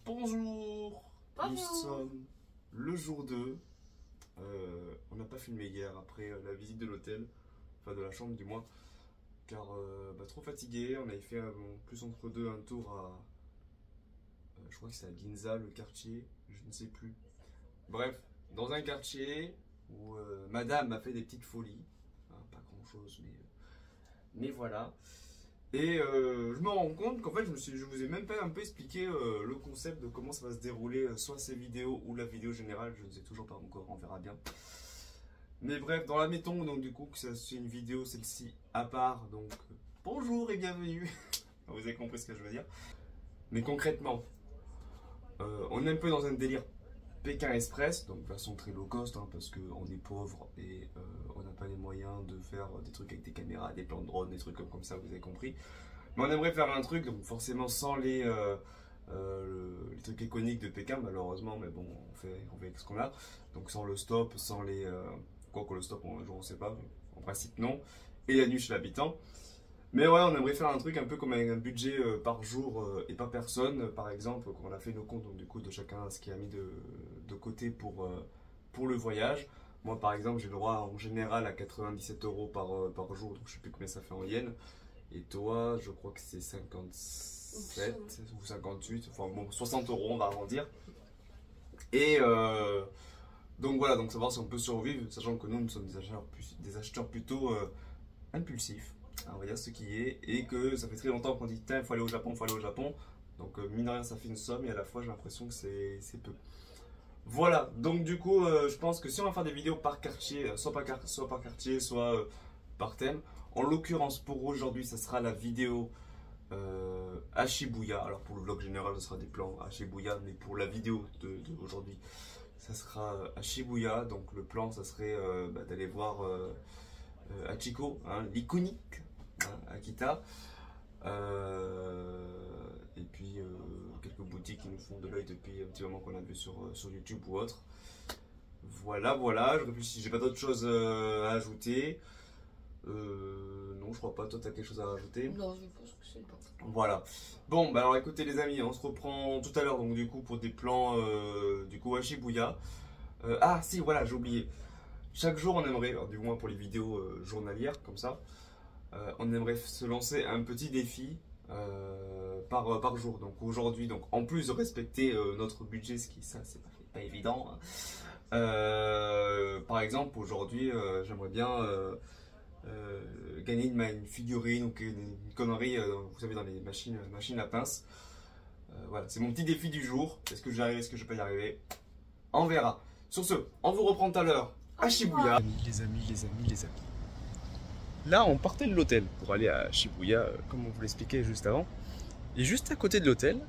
Bonjour. Bonjour. Nous sommes le jour 2. On n'a pas filmé hier après la visite de l'hôtel, enfin de la chambre du moins, car trop fatigué. On avait fait plus entre deux un tour à, je crois que c'est à Ginza, le quartier, je ne sais plus. Bref, dans un quartier où madame a fait des petites folies, hein, pas grand chose, mais voilà. Et je me rends compte qu'en fait je vous ai même pas un peu expliqué le concept de comment ça va se dérouler, soit ces vidéos ou la vidéo générale, je ne sais toujours pas encore, on verra bien. Mais bref, dans l'admettons donc du coup que c'est une vidéo celle-ci à part, donc bonjour et bienvenue. Vous avez compris ce que je veux dire. Mais concrètement, on est un peu dans un délire Pékin Express, donc de façon très low cost, hein, parce qu'on est pauvre et on n'a pas les moyens de faire des trucs avec des caméras, des plans de drone, des trucs comme ça, vous avez compris. Mais on aimerait faire un truc, donc forcément sans les trucs iconiques de Pékin, malheureusement, mais bon, on fait avec ce qu'on a. Donc sans le stop, sans les... quoi que le stop, un jour on ne sait pas, mais en principe non. Et la nuit chez l'habitant. Mais ouais, on aimerait faire un truc un peu comme avec un budget par jour et par personne, par exemple, quand on a fait nos comptes, donc du coup de chacun ce qu'il a mis de côté pour le voyage. Moi par exemple j'ai le droit en général à 97 € par jour, donc je sais plus combien ça fait en yens. Et toi je crois que c'est 57 ou 58, enfin bon 60 € on va arrondir. Et donc voilà, donc savoir si on peut survivre, sachant que nous sommes des acheteurs plutôt impulsifs. On va dire ce qui est, et que ça fait très longtemps qu'on dit tiens il faut aller au Japon, il faut aller au Japon, donc mine de rien ça fait une somme et à la fois j'ai l'impression que c'est peu. Voilà, donc du coup je pense que si on va faire des vidéos par quartier, soit par quartier, soit par thème, en l'occurrence pour aujourd'hui ça sera la vidéo à Shibuya. Alors pour le vlog général ce sera des plans à Shibuya, mais pour la vidéo d'aujourd'hui ça sera à Shibuya, donc le plan ça serait d'aller voir Hachiko, hein, l'iconique Akita, et puis quelques boutiques qui nous font de l'œil depuis un petit moment qu'on a vu sur YouTube ou autre. Voilà, je réfléchis, j'ai pas d'autre choses à ajouter. Non, je crois pas. Toi, t'as quelque chose à rajouter? Non, je pense que c'est bon. Voilà. Bon, bah alors écoutez les amis, on se reprend tout à l'heure donc du coup pour des plans du coup à Shibuya. Ah si, voilà, j'ai oublié. Chaque jour, on aimerait, alors, du moins pour les vidéos journalières comme ça, on aimerait se lancer un petit défi par jour. Donc aujourd'hui, donc en plus de respecter notre budget, ce qui ça c'est pas évident. Hein. Par exemple, aujourd'hui, j'aimerais bien gagner une figurine ou une connerie, vous savez, dans les machines à pince. Voilà, c'est mon petit défi du jour. Est-ce que j'y arrive, est-ce que je vais pas y arriver? On verra. Sur ce, on vous reprend tout à l'heure à Shibuya. Les amis. Là, on partait de l'hôtel pour aller à Shibuya, comme on vous l'expliquait juste avant. Et juste à côté de l'hôtel,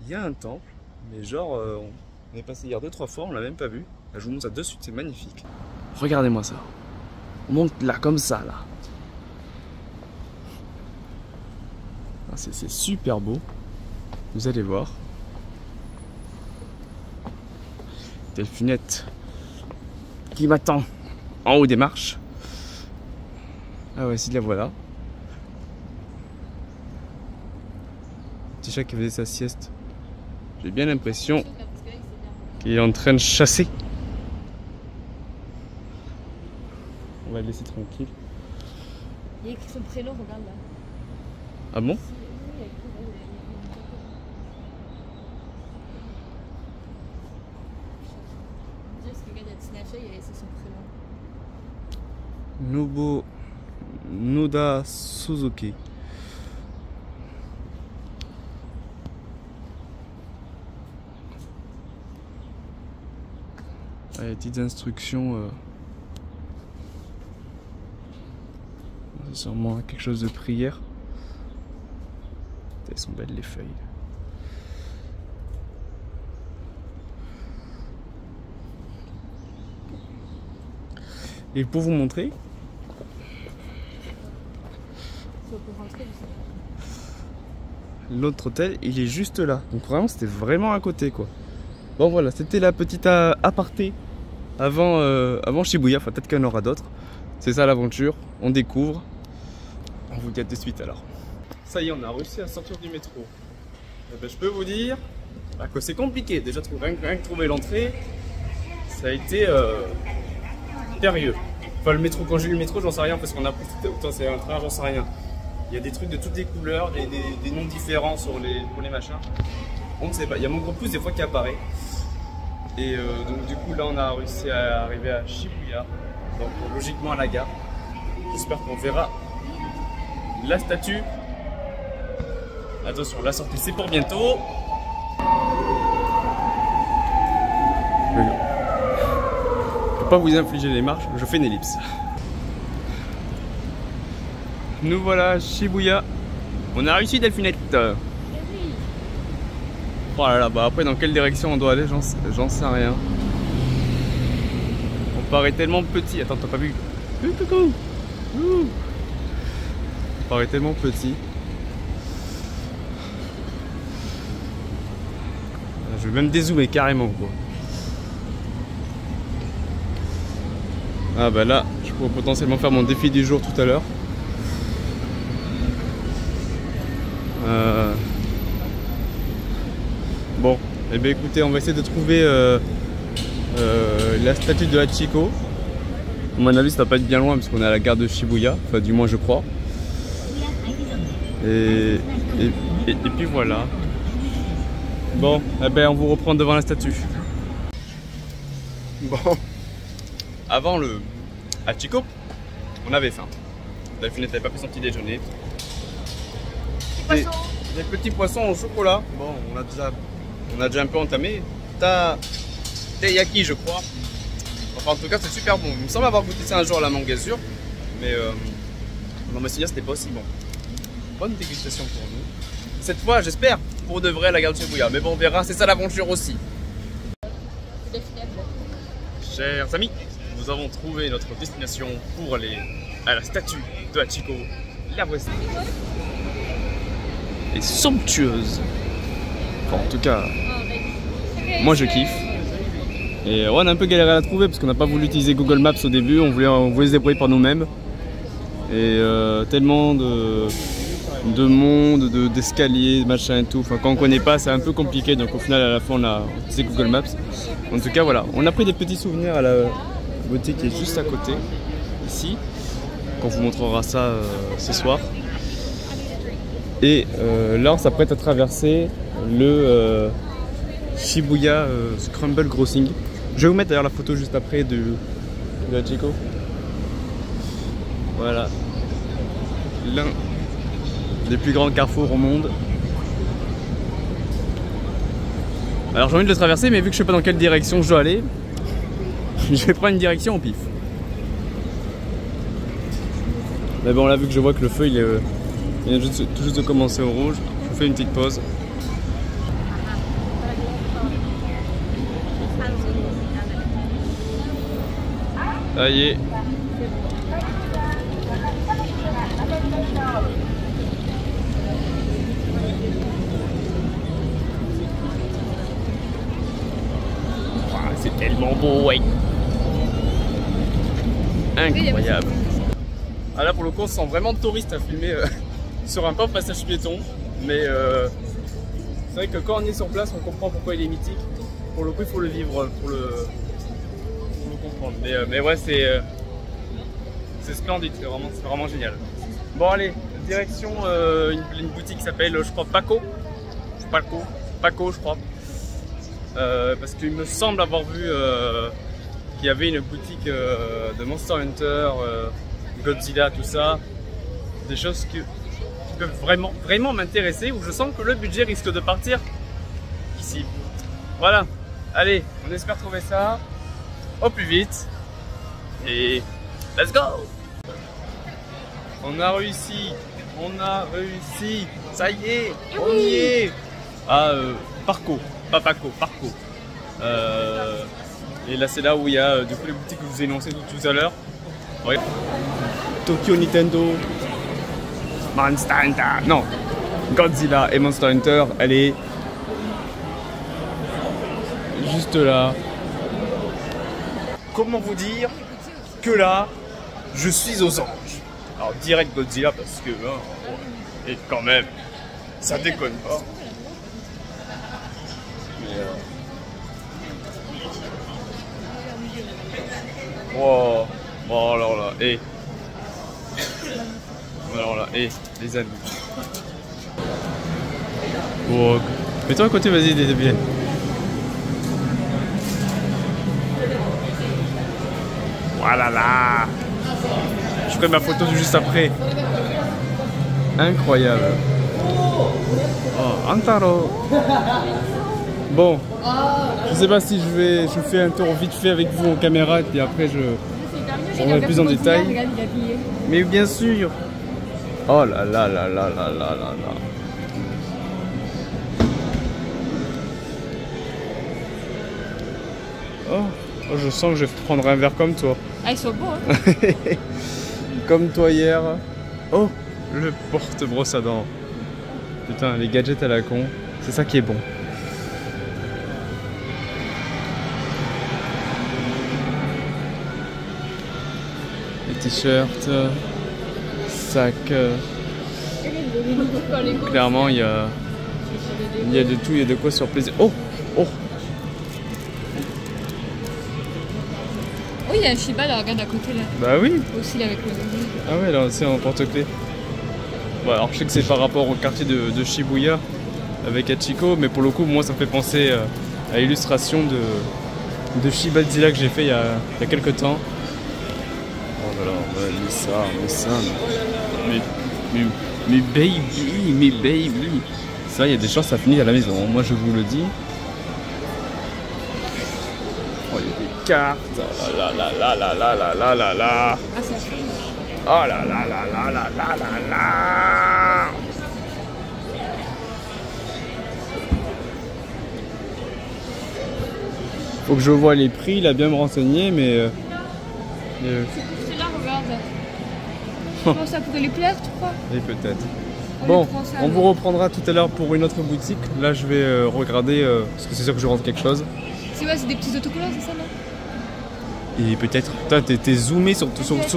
il y a un temple. Mais genre, on est passé hier 2-3 fois, on l'a même pas vu. Là, je vous montre ça de suite, c'est magnifique. Regardez-moi ça. On monte là, comme ça, là. C'est super beau. Vous allez voir. Delphinette qui m'attend en haut des marches. Ah ouais, si la voilà. Petit chat qui faisait sa sieste. J'ai bien l'impression qu'il est en train de chasser. On va le laisser tranquille. Il y a écrit son prénom, regarde là. Ah bon? C'est son prénom. Noda Suzuki. Ah, les petites instructions. C'est sûrement quelque chose de prière. Elles sont belles les feuilles. Et pour vous montrer, l'autre hôtel, il est juste là. Donc vraiment, c'était vraiment à côté, quoi. Bon voilà, c'était la petite aparté avant Shibuya. Enfin, peut-être qu'il y en aura d'autres. C'est ça l'aventure. On découvre. On vous dit à tout de suite alors. Ça y est, on a réussi à sortir du métro. Eh ben, je peux vous dire que c'est compliqué. Déjà, rien que trouver l'entrée, ça a été périlleux. Enfin, le métro, quand j'ai eu le métro, j'en sais rien parce qu'on a pris c'est un train, j'en sais rien. Il y a des trucs de toutes les couleurs, des noms différents pour les machins. On ne sait pas. Il y a mon gros pouce des fois qui apparaît. Et donc du coup là on a réussi à arriver à Shibuya, donc logiquement à la gare. J'espère qu'on verra la statue. Attention, la sortie c'est pour bientôt. Je ne peux pas vous infliger les marches, je fais une ellipse. Nous voilà à Shibuya. On a réussi Delphinette. Oh là là, bah après dans quelle direction on doit aller, j'en sais rien. On paraît tellement petit. Attends, t'as pas vu? Coucou. On paraît tellement petit. Je vais même dézoomer carrément quoi. Ah bah là, je pourrais potentiellement faire mon défi du jour tout à l'heure. Bon, eh bien écoutez, on va essayer de trouver la statue de Hachiko. À mon avis, ça va pas être bien loin parce qu'on est à la gare de Shibuya, enfin du moins je crois. Et puis voilà. Bon, eh ben on vous reprend devant la statue. Bon, avant le Hachiko, on avait faim. Delphinette n'avait pas pris son petit déjeuner. Des petits poissons au chocolat. Bon, on a déjà un peu entamé. Teiyaki, je crois. Enfin, en tout cas, c'est super bon. Il me semble avoir goûté ça un jour à la mangasure. Mais dans mes souvenirs, c'était pas aussi bon. Bonne dégustation pour nous. Cette fois, j'espère, pour de vrai, à la gare de Shibuya. Mais bon, on verra, c'est ça l'aventure aussi. Chers amis, nous avons trouvé notre destination pour aller à la statue de Hachiko. La voici. Et somptueuse. Enfin, en tout cas, moi je kiffe. Et ouais, on a un peu galéré à la trouver parce qu'on n'a pas voulu utiliser Google Maps au début, on voulait se débrouiller par nous-mêmes. Et tellement de monde, d'escaliers, machin et tout. Enfin, quand on connaît pas, c'est un peu compliqué. Donc au final, à la fin, on a utilisé Google Maps. En tout cas, voilà, on a pris des petits souvenirs à la boutique qui est juste à côté, ici. On vous montrera ça ce soir. Et là, on s'apprête à traverser le Shibuya Scramble Crossing. Je vais vous mettre d'ailleurs la photo juste après de Hachiko. Voilà. L'un des plus grands carrefours au monde. Alors j'ai envie de le traverser, mais vu que je sais pas dans quelle direction je dois aller, je vais prendre une direction au pif. Mais bon, là, vu que je vois que le feu il vient tout juste de commencer au rouge, je vous fais une petite pause. Ça y est. C'est tellement beau, ouais. Incroyable. Ah là pour le coup on se sent vraiment touriste à filmer sur un pauvre passage piéton. Mais c'est vrai que quand on est sur place on comprend pourquoi il est mythique. Pour le coup il faut le vivre pour le comprendre. Mais ouais c'est splendide, c'est vraiment génial. Bon allez, direction une boutique qui s'appelle je crois Paco je crois. Parce qu'il me semble avoir vu qu'il y avait une boutique de Monster Hunter, Godzilla, tout ça, des choses qui peuvent vraiment m'intéresser, où je sens que le budget risque de partir ici. Voilà, allez, on espère trouver ça au plus vite et let's go! On a réussi, ça y est, on y est. Ah, Parco. Pas Paco, Parco. Et là c'est là où il y a du coup les boutiques que je vous ai énoncées tout à l'heure. Ouais. Tokyo Nintendo, Monster Hunter, non, Godzilla et Monster Hunter, elle est juste là. Comment vous dire que là, je suis aux anges. Alors direct Godzilla parce que, et quand même, ça déconne pas. et. Alors là, et les amis. Oh, mets-toi à côté, vas-y, des billets. Voilà là. Je ferai ma photo juste après. Incroyable. Oh, Antaro. Bon, je sais pas si je fais un tour vite fait avec vous en caméra et puis après on va plus en détail. Mais bien sûr. Oh là là là là là là là là. Oh, je sens que je vais prendre un verre comme toi. Ah, ils sont beaux, hein. Comme toi hier. Oh, le porte-brosse à dents. Putain, les gadgets à la con, c'est ça qui est bon. Les t-shirts, sacs. Clairement, il y a de tout, il y a de quoi se faire plaisir. Oh, oh. Oui, il y a un Shiba là, regarde à côté là. Bah oui. Aussi là avec le logo. Ah ouais, là c'est en porte-clés. Bon, alors je sais que c'est par rapport au quartier de Shibuya avec Hachiko, mais pour le coup, moi ça me fait penser à l'illustration de Shibazilla que j'ai fait il y a quelques temps. Oh là là, mais ça, mais baby. Ça, il y a des chances ça finit à la maison, moi je vous le dis. Oh, il y a des cartes, oh là là là là là là là là là. Ah, c'est chouette. Oh là là là là là là là là. Faut que je vois les prix, il a bien me renseigner, mais... C'est là, regarde. Je pense que ça pourrait lui plaire, tu crois? Et peut-être. On Bon, lui prend ça, on là. vous reprendra tout à l'heure pour une autre boutique. Là, je vais regarder, parce que c'est sûr que je rentre quelque chose. C'est ouais, c'est des petits autocollants, c'est ça, non? Et peut-être, toi, t'es zoomé sur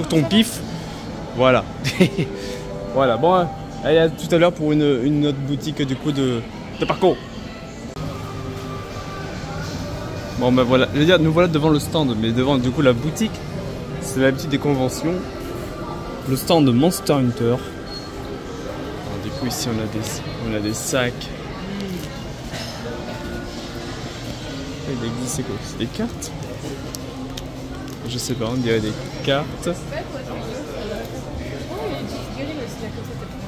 ton pif. Voilà. Voilà, bon, allez, à tout à l'heure pour une autre boutique du coup de parcours. Bon ben voilà, je veux dire, nous voilà devant le stand, mais devant du coup la boutique, c'est l'habitude des conventions. Le stand de Monster Hunter. Alors, du coup ici on a des sacs. Il existe, c'est quoi? C'est des cartes? Je sais pas, on dirait des cartes.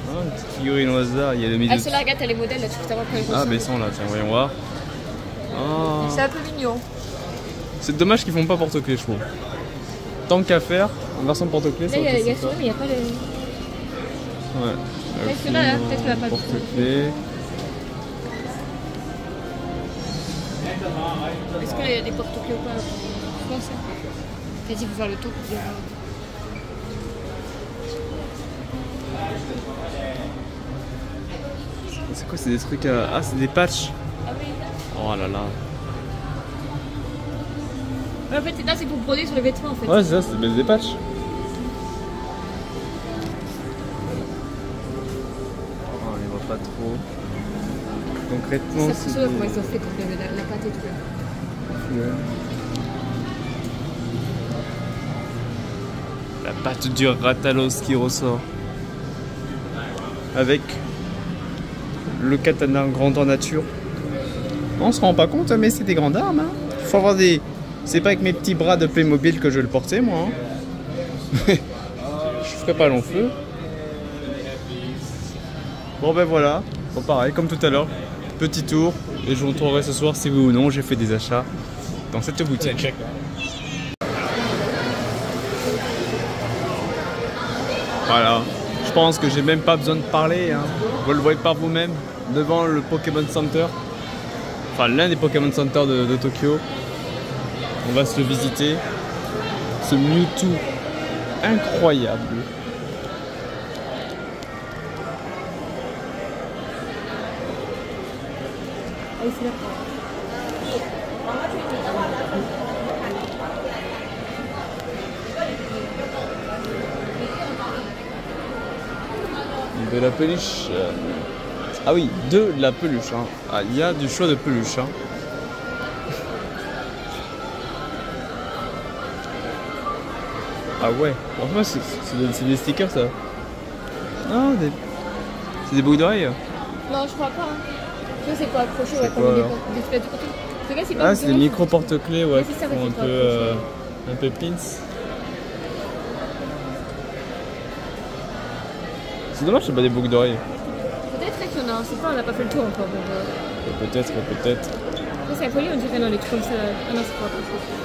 Ah, une petite figurine au hasard, il y a le milieu. Ah, celle-là, regarde, t'as les modèles là, tu peux savoir quand ils Ah, ressemblent. ben ils sont là, tiens, voyons voir. Ah. C'est un peu mignon. C'est dommage qu'ils font pas porte-clés, je trouve. Tant qu'à faire, en version porte-clés, Là, ça il y a aurait été celui-là, mais il n'y a pas les. Ouais. Peut-être que là, peut-être qu'il n'y a pas de porte-clés. Est-ce qu'il y a des porte-clés ou pas? Je pense. Vas-y, faut faire le tour pour dire. C'est quoi? C'est des trucs à... Ah, c'est des patchs. Ah oui. Oh là là. En fait, là, c'est pour broder sur les vêtements en fait. Ouais, c'est ça, c'est des patchs. Oh, on les voit pas trop. Concrètement, Ça, c'est sûr comment ils ont fait pour la pâte et tout. Ouais. La pâte du Ratalos qui ressort. Avec le katana grandeur nature. On se rend pas compte, mais c'est des grandes armes. Hein. Faut avoir des... C'est pas avec mes petits bras de Playmobil que je vais le porter, moi. Hein. Je ferai pas long feu. Bon ben voilà. Bon pareil, comme tout à l'heure. Petit tour. Et je vous montrerai ce soir si oui ou non j'ai fait des achats dans cette boutique. Voilà. Je pense que j'ai même pas besoin de parler. Hein. Vous le voyez par vous-même devant le Pokémon Center. Enfin, l'un des Pokémon Center de Tokyo. On va se le visiter. Ce Mewtwo incroyable. Allez, c'est là. De la peluche. Ah oui, de la peluche. Hein. Ah, il y a du choix de peluche. Hein. Ah ouais, franchement c'est des stickers ça. Non, c'est des boucles d'oreilles. Non, je crois pas. Hein. Ça, c'est pour accrocher, ouais, quoi, comme alors des espèces de côté. Ah, c'est des micro porte-clés, ouais, Ouais, qui c'est ça, font ouais, un peu pins. C'est dommage, c'est pas des boucles d'oreilles. Peut-être qu'il y en a un, c'est pas, on n'a pas fait le tour encore. Donc, Peut-être. ça, c'est poli, on dirait dans les trucs comme ça. Ah non, c'est pas possible.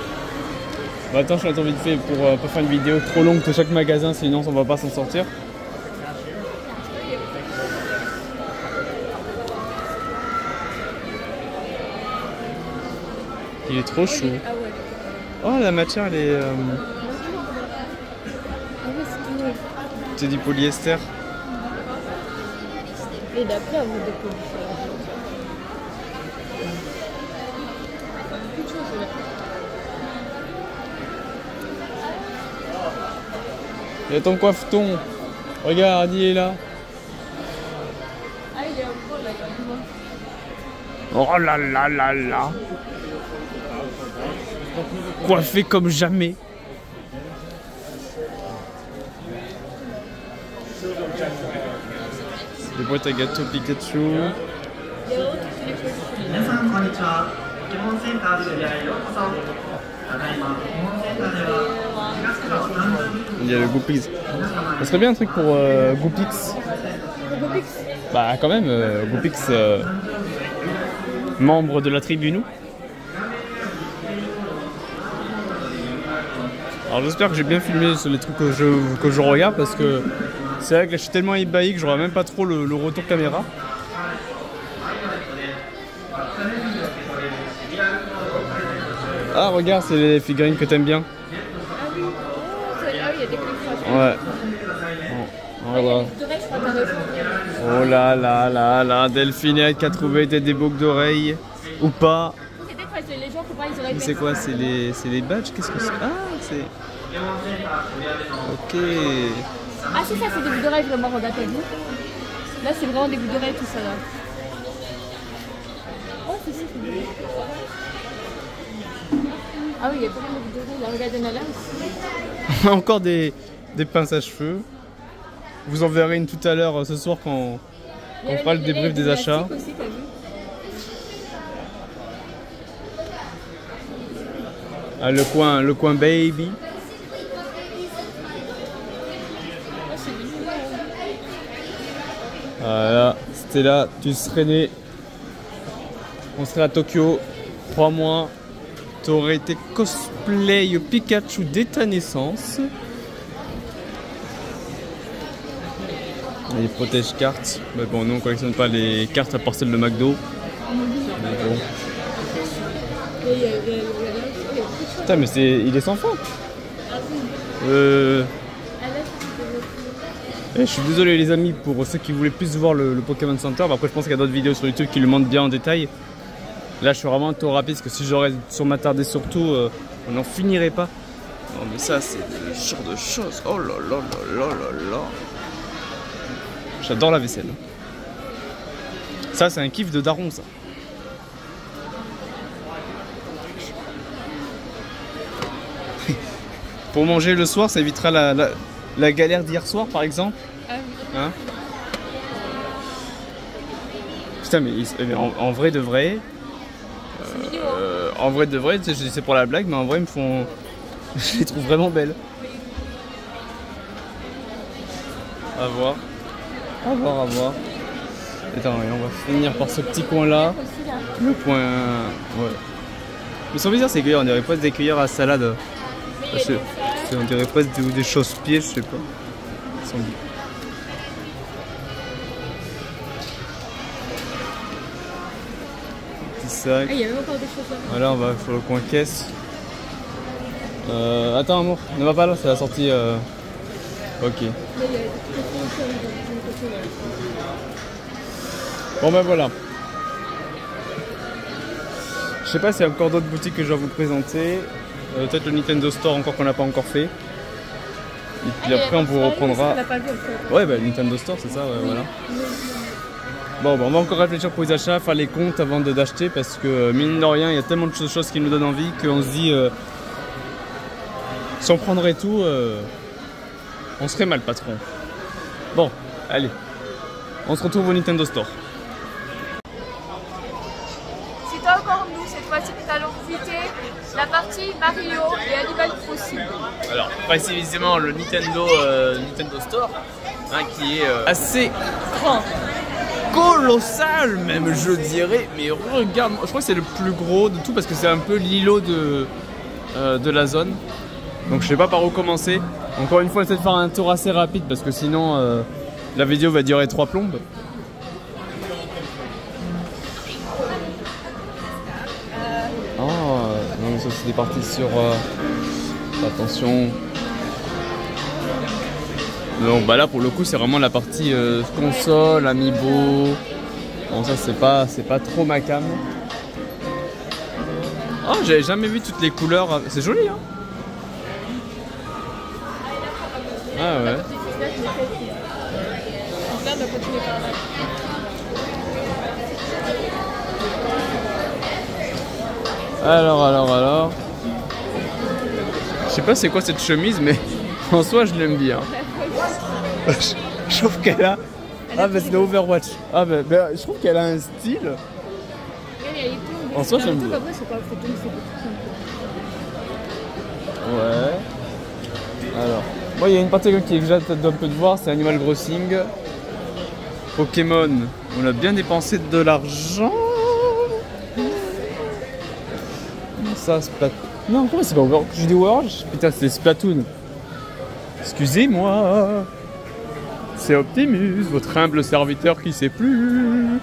Bah attends, je l'attends vite fait pour pas faire une vidéo trop longue de chaque magasin, sinon on va pas s'en sortir. Il est trop chaud. Ah ouais. Oh, la matière, elle est... Ah ouais, c'est tout nouveau. c'est du polyester. Et d'après, on va découvrir. Beaucoup de choses là. Il y a ton coiffe-ton. Regarde, il est là. Ah, il est un peu là, quand même. Oh là là là là. Coiffé comme jamais. Des boîtes à gâteaux Pikachu. Il y a le Goopix. Ça serait bien un truc pour Goopix. Bah quand même, Goopix, membre de la tribu nous. Alors j'espère que j'ai bien filmé sur les trucs que je regarde parce que c'est vrai que là, je suis tellement ébahi que j'aurai même pas trop le retour caméra. Ah regarde, c'est les figurines que t'aimes bien. Ah oui, il y a des clips. Ouais. Voilà. Oh là là là là, Delphinette qui a trouvé des boucles d'oreilles. Ou pas. Les gens qui ils auraient C'est quoi? C'est les badges? Qu'est-ce que c'est? Ah, c'est... Ok. Ah, c'est ça, c'est des boucles d'oreilles vraiment, regarde, t'as vu? Là, c'est vraiment des boucles d'oreilles, tout ça là. Oh, c'est ça, c'est bien. Ah oui, il y a pas mal de boucles d'oreilles. Là, regarde, il y en a là aussi. Encore des pinces à cheveux. Vous en verrez une tout à l'heure ce soir quand on fera le débrief des achats. Aussi, t'as vu? Ah, le coin baby. Voilà, c'était là, tu serais né. On serait à Tokyo, 3 mois. T'aurais été cosplay Pikachu dès ta naissance. Les protège cartes. Mais bon, nous on collectionne pas les cartes à part celles de McDo. Mais bon. Putain, mais il est sans fin. Je suis désolé les amis pour ceux qui voulaient plus voir le Pokémon Center. Après je pense qu'il y a d'autres vidéos sur YouTube qui le montrent bien en détail. Là je suis vraiment trop rapide parce que si j'aurais sur m'attarder surtout, on n'en finirait pas. Non mais ça c'est le genre de choses. Oh là là là là là là. J'adore la vaisselle. Ça c'est un kiff de daron ça. Pour manger le soir, ça évitera la galère d'hier soir, par exemple. Ah oui. Hein? Putain, mais en vrai de vrai, c'est pour la blague, mais en vrai, ils me font, je les trouve vraiment belles. À voir, à voir, à voir. Attends, on va finir par ce petit coin-là, le coin, ouais. Mais son bizarre, c'est qu'on dirait pas des cuillères à salade. On dirait pas des chausse-pieds, je sais pas. Petit sac. Ah, il y a même encore des choses là. Voilà, on va sur le coin caisse. Attends, amour, ne va pas là, c'est la sortie. Ok. Bon, ben voilà. Je sais pas s'il y a encore d'autres boutiques que je dois vous présenter. Peut-être le Nintendo Store encore qu'on n'a pas encore fait. Et puis après on vous reprendra. Ouais bah le Nintendo Store c'est ça, ouais, voilà. Bon bah on va encore réfléchir pour les achats, faire les comptes avant d'acheter parce que mine de rien il y a tellement de choses qui nous donnent envie qu'on se dit Si on prendrait tout, on serait mal patron. Bon, allez. On se retrouve au Nintendo Store. C'est encore nous, cette fois-ci nous allons visiter la partie Mario et Animal Crossing. Alors, précisément le Nintendo Store, hein, qui est assez grand, colossal même, je dirais. Mais regarde, je crois que c'est le plus gros de tout parce que c'est un peu l'îlot de la zone. Donc je sais pas par où commencer. Encore une fois, essayer de faire un tour assez rapide parce que sinon la vidéo va durer 3 plombes. Oh, donc ça c'est parti sur... attention. Donc bah là pour le coup c'est vraiment la partie console, amiibo. Bon ça c'est pas trop ma cam. Oh j'avais jamais vu toutes les couleurs. C'est joli hein. Ah ouais. Alors. Je sais pas c'est quoi cette chemise, mais en soi je l'aime bien. Je trouve qu'elle a. Ah bah c'est de Overwatch. Ah bah, je trouve qu'elle a un style. En soi j'aime bien. Ouais. Alors. Moi il y a une partie qui est que j'attends un peu de voir, c'est Animal Crossing. Pokémon, on a bien dépensé de l'argent. Ça, Splatoon. Non, pourquoi c'est pas Overwatch? Je dis Overwatch? Putain, c'est Splatoon. Excusez-moi. C'est Optimus, votre humble serviteur qui sait plus.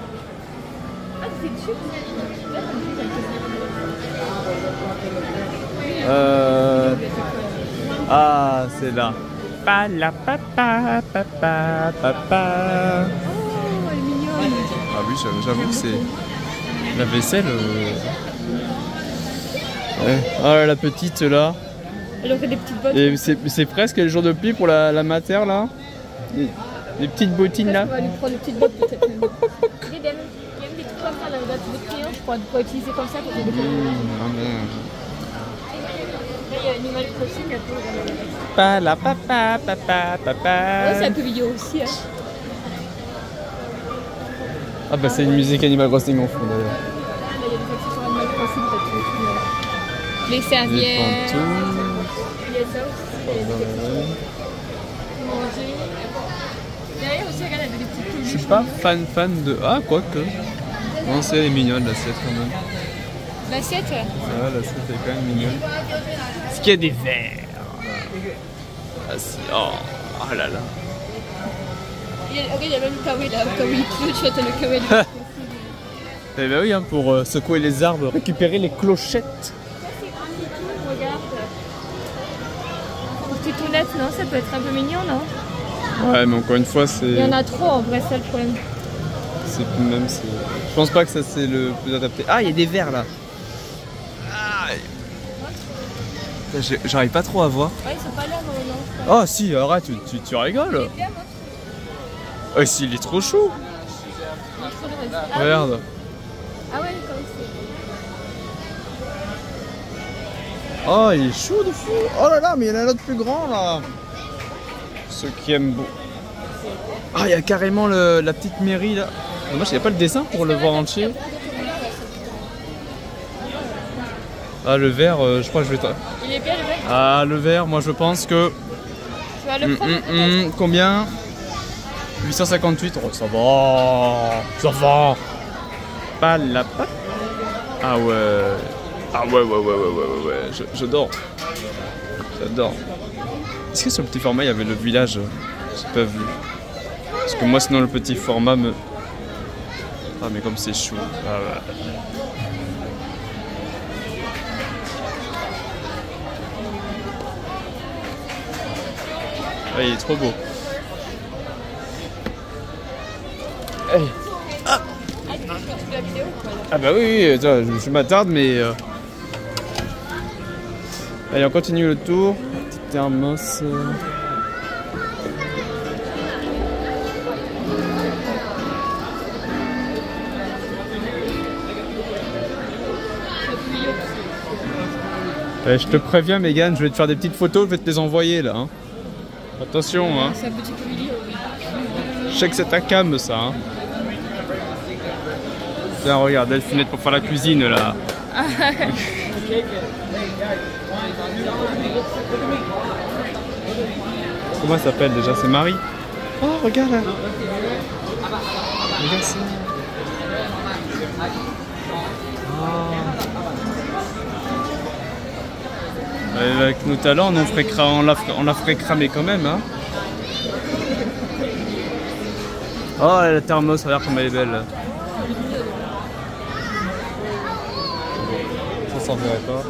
Ah, c'est là. Pala papa papa papa. Oh, elle est mignonne. Ah oui, j'avoue que c'est la vaisselle. Ouais. Ah la petite là. Elle aurait des petites bottes. Et c'est presque le jour de pluie pour la mater là. Les petites bottines là. On va lui prendre des petites bottes peut-être. Il y a même des trucs comme ça, là, des crayons, je pourrais utiliser comme ça pour des dessins. Là il y a Animal Crossing un peu. Pala papa papa papa. Ouais, c'est un peu vidéo aussi. Hein. Ah bah c'est une musique Animal Crossing en fond d'ailleurs. Là il y a des accessoires Animal Crossing, t'as tous les trucs. Les Les serviettes. pantoufles. Il y a ça aussi. Il y a des accessoires. Manger. Derrière aussi, regarde, il y a des petites peluches. Je suis pas fan de... Ah quoique. Non c'est elle est mignonne l'assiette quand même. L'assiette. Ah l'assiette est quand même mignonne. Est-ce qu'il y a des verres? Ah si, oh là là. Regarde, il y a même le kawaii là. Le kawaii cute, tu vois, t'as le kawaii. Eh ben oui, hein, pour secouer les arbres, récupérer les clochettes. Ça c'est un tout, regarde. Pour titounette, non? Ça peut être un peu mignon, non? Ouais, mais encore une fois, c'est... Il y en a trop en vrai, c'est le problème. C'est même... Je pense pas que ça c'est le plus adapté. Ah, il y a des verres là. Ah, j'arrive pas trop à voir. Ouais, ils sont pas là, non? Ah si, arrête, tu rigoles. Ah si, il est trop chaud. Regarde. Ah ouais, comme c'est. Oh, il est chaud de fou. Oh là là, mais il y en a un autre plus grand là. Ceux qui aiment beau. Ah, il y a carrément la petite mairie là. Dommage, il n'y a pas le dessin pour le voir entier. Ah, le verre, je crois que je vais... Il est bien le verre. Ah, le verre, moi je pense que... Tu vas le prendre combien? 858. Oh, ça va. Ça va. Pas la patte. Ah ouais. Ah ouais. J'adore. J'adore. Est-ce que sur le petit format il y avait le village? J'ai pas vu. Parce que moi sinon le petit format me... Ah mais comme c'est chaud. Ah ouais. Ah, il est trop beau. Hey. Ah bah oui, je m'attarde mais... Allez, on continue le tour. Petit thermos. Je te préviens, Mégane, je vais te faire des petites photos, je vais te les envoyer là. Hein. Attention, hein. C'est un petit peu milieu, oui. Je sais que c'est ta cam, ça. Hein. Tiens, regarde, Delphinette pour faire la cuisine là. Comment elle s'appelle déjà? C'est Marie. Oh, regarde là. Regarde ça. Avec nos talents, on la ferait cramer quand même. Hein. Oh, la thermos, regarde comme elle est belle. Ça s'en verrait pas.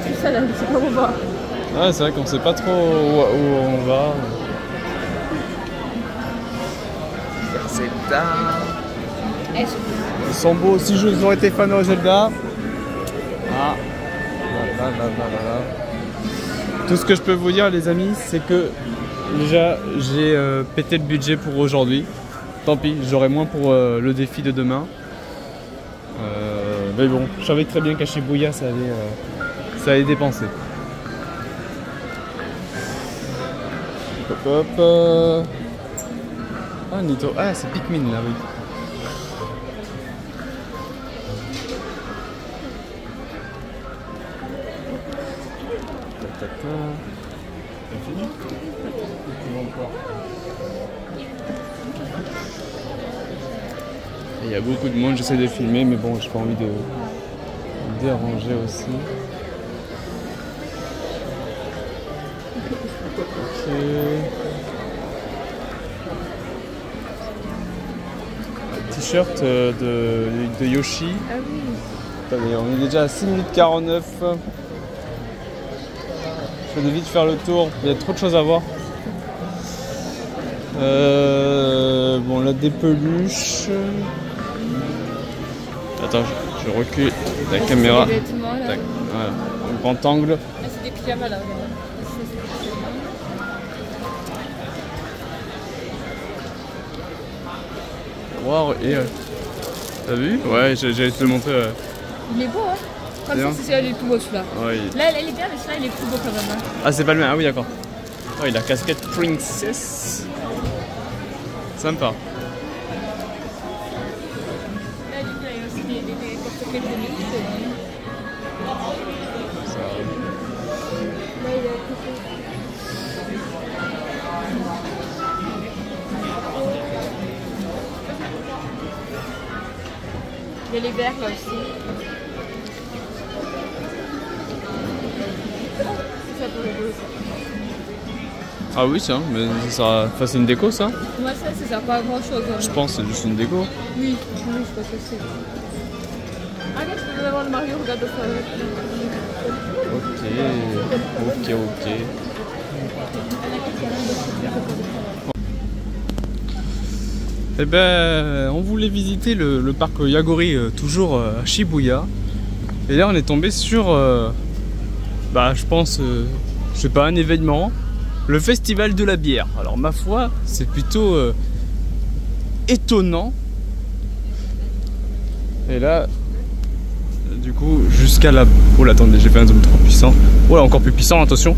Tout ça là, c'est pas où on va. Ouais, c'est vrai qu'on sait pas trop où on va. C'est dingue. Ils sont beaux. Si je vous aurais été fan de Zelda. Ah. Tout ce que je peux vous dire, les amis, c'est que déjà j'ai pété le budget pour aujourd'hui. Tant pis, j'aurai moins pour le défi de demain. Mais bon, je savais très bien qu'à Shibuya ça allait dépenser. Hop hop. Ah Nito, ah c'est Pikmin là, oui. Il y a beaucoup de monde, j'essaie de filmer, mais bon, j'ai pas envie de déranger aussi. Ok. T-shirt de Yoshi. Ah oui. Attendez, on est déjà à 6 minutes 49. Je vais vite faire le tour, il y a trop de choses à voir. Bon, là des peluches. Attends, je recule la caméra. Des vêtements, là. Tac, voilà, un grand angle. Ah, c'est des pyjamas là. Wow, et t'as vu? Ouais, j'allais te le montrer. Il est beau, hein. Comme ça, c'est celui-là, il est plus beau celui-là. Ouais, Là, elle est bien, mais celui-là, il est plus beau quand même. Hein. Ah, c'est pas le même. Ah oui, d'accord. Oh, il a casquette Princess. Sympa. Là, il y a aussi des porte-clés de limite. Ça... Là, il y a il y a les verres là aussi. Ça pour le beau, ça. Ah oui, ça, mais ça, c'est une déco ça? Moi, ça sert pas à grand chose. Hein. Je pense que c'est juste une déco. Oui, je pense que c'est. Ah, regarde, je peux avoir le Mario, regarde ça. Ok. Eh ben, on voulait visiter le parc Yagori, toujours à Shibuya. Et là, on est tombé sur, je pense, je sais pas, un événement. Le festival de la bière. Alors ma foi, c'est plutôt étonnant. Et là, du coup, jusqu'à la... Oh là, attendez, j'ai fait un zoom trop puissant. Oh là, encore plus puissant, attention.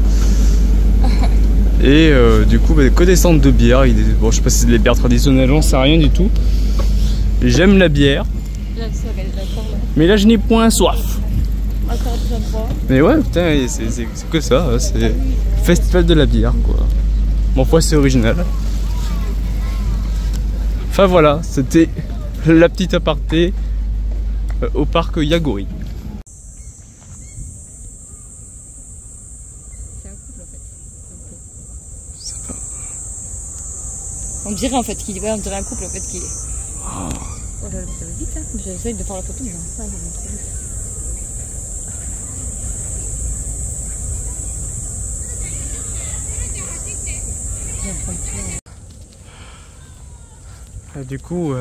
Et du coup, que des centres de bière. Bon, je sais pas si c'est des bières traditionnelles, j'en sais rien du tout. J'aime la bière. Là, ça, elle est d'accord, là. Mais là, je n'ai point soif. Encore des endroits. Mais ouais, putain, c'est que ça. C'est festival de la bière, quoi. Bon, foi, c'est original. Enfin voilà, c'était la petite aparté au parc Yagori. C'est un couple en fait. On dirait en fait qu'il est. Ouais, on dirait un couple en fait qu'il est. Oh là là, ça va vite hein. J'essaye de faire la photo, mais j'en sais pas, ça va trop vite. Du coup,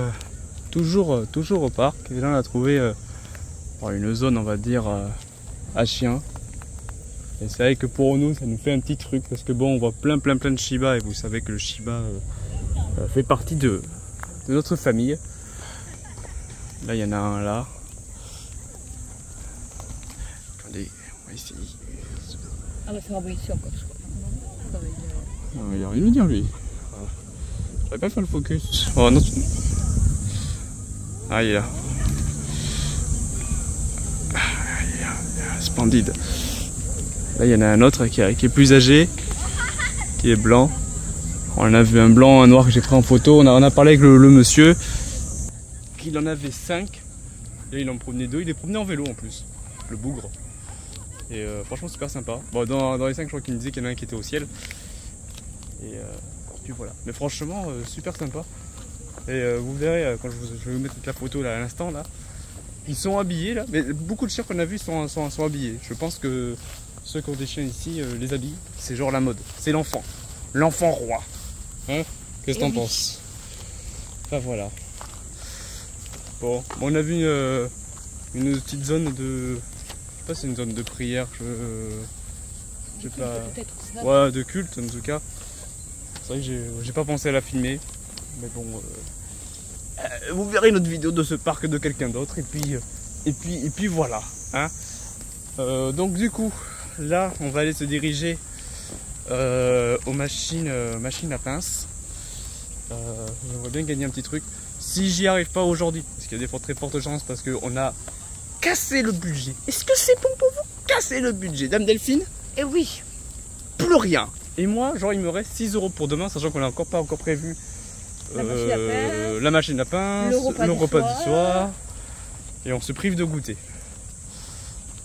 toujours au parc. Et là, on a trouvé une zone, on va dire, à chiens. Et c'est vrai que pour nous, ça nous fait un petit truc parce que bon, on voit plein de Shiba et vous savez que le Shiba fait partie de notre famille. Là, il y en a un là. ici. Ah bah ça va ici encore, je crois. Ça va, Il a rien à dire lui. J'aurais pas fait le focus. Oh non. Ah il est là. Splendide. Là il y en a un autre qui est plus âgé, qui est blanc. On a vu un blanc, un noir que j'ai pris en photo. On a parlé avec le monsieur. Il en avait 5. Et il en promenait 2. Il est promené en vélo en plus. Le bougre. Et franchement super sympa. Bon, dans les 5 je crois qu'il me disait qu'il y en a un qui était au ciel. Et puis voilà. Mais franchement super sympa. Et vous verrez quand je vais vous mettre la photo là à l'instant là. Ils sont habillés là. Mais beaucoup de chiens qu'on a vus sont habillés. Je pense que ceux qui ont des chiens ici les habillent. C'est genre la mode. C'est l'enfant. L'enfant roi. Hein? Qu'est-ce que t'en penses? Enfin voilà. Bon, on a vu une petite zone de... Je sais pas si c'est une zone de prière, je sais pas... Ouais, de culte en tout cas. C'est vrai que j'ai pas pensé à la filmer. Mais bon... vous verrez une autre vidéo de ce parc de quelqu'un d'autre. Et puis voilà. Hein. Donc du coup, là, on va aller se diriger aux machines à pince. J'aimerais bien gagner un petit truc. Si j'y arrive pas aujourd'hui, parce qu'il y a des très fortes chances, parce qu'on a cassé le budget. Est-ce que c'est bon pour vous? Casser le budget, Dame Delphine? Eh oui. Plus rien. Et moi, genre il me reste 6 € pour demain, sachant qu'on n'a pas encore prévu la machine à pince, le repas du soir. Et on se prive de goûter.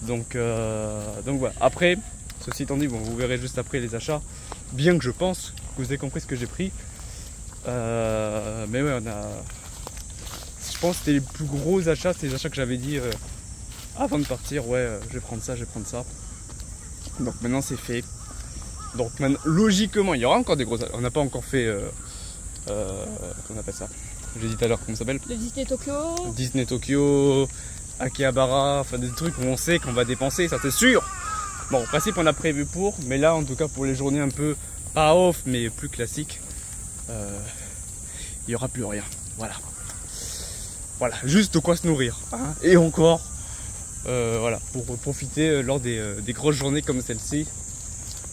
Donc voilà. Après, ceci étant dit, bon, vous verrez juste après les achats. Bien que je pense que vous avez compris ce que j'ai pris. Mais ouais, je pense que c'était les plus gros achats, c'était les achats que j'avais dit avant de partir. Ouais, je vais prendre ça, je vais prendre ça. Donc maintenant c'est fait. Donc maintenant, logiquement, il y aura encore des gros achats. On n'a pas encore fait. Comment on appelle ça? J'ai dit tout à l'heure, comment ça s'appelle? Le Disney Tokyo. Disney Tokyo, Akihabara, enfin des trucs où on sait qu'on va dépenser, ça c'est sûr. Bon, en principe on a prévu pour, mais là en tout cas pour les journées un peu pas off mais plus classiques, il n'y aura plus rien. Voilà. Voilà, juste de quoi se nourrir. Hein. Et encore, voilà, pour profiter lors des grosses journées comme celle-ci,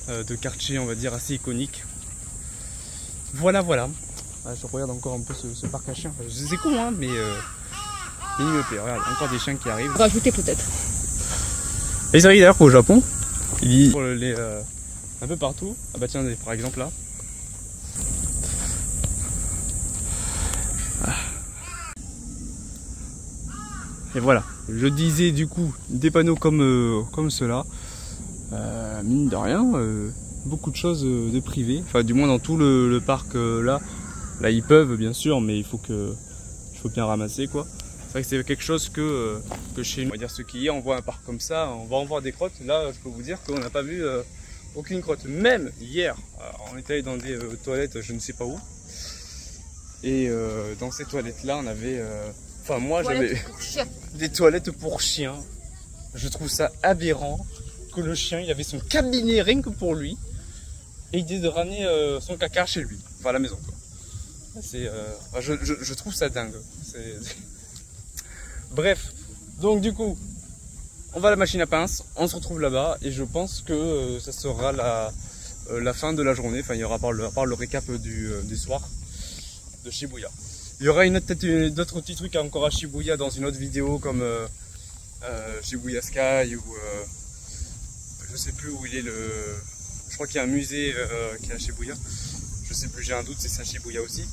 de quartiers on va dire assez iconiques. Voilà, voilà. Ah, je regarde encore un peu ce parc à chiens. C'est con, hein, mais il me plaît. Regarde, encore des chiens qui arrivent. Rajouter peut-être. Et c'est vrai d'ailleurs qu'au Japon, il y a un peu partout. Ah bah tiens, par exemple là. Et voilà, je disais du coup des panneaux comme ceux-là. Mine de rien, beaucoup de choses de privé. Enfin, du moins dans tout le parc là. Là, ils peuvent bien sûr, mais il faut bien ramasser quoi. C'est vrai que c'est quelque chose que chez nous, on va dire ceux qui y est, on voit un parc comme ça, on va en voir des crottes. Là, je peux vous dire qu'on n'a pas vu aucune crotte. Même hier, on était allé dans des toilettes, je ne sais pas où. Et dans ces toilettes-là, on avait... Enfin, moi, j'avais des toilettes pour chiens. Je trouve ça aberrant que le chien, il avait son cabinet rien que pour lui. Et il disait de ramener son caca chez lui. Enfin, à la maison, quoi. Je trouve ça dingue. Bref, donc du coup, on va à la machine à pince, on se retrouve là-bas et je pense que ça sera la fin de la journée. Enfin, il y aura à part le récap du soir de Shibuya. Il y aura peut-être d'autres petits trucs encore à Shibuya dans une autre vidéo comme Shibuya Sky ou je sais plus où il est je crois qu'il y a un musée qui est à Shibuya. Je sais plus, j'ai un doute, c'est à Shibuya aussi.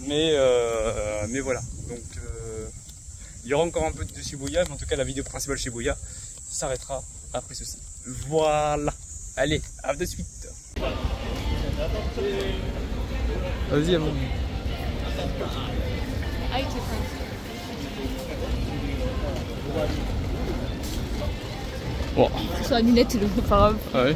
Mais voilà, donc il y aura encore un peu de Shibuya, mais en tout cas la vidéo principale Shibuya s'arrêtera après ceci. Voilà, allez, à de suite. Vas-y, avant. Avec les pinces. Bon. C'est sur la lunette, le phare. Ah ouais.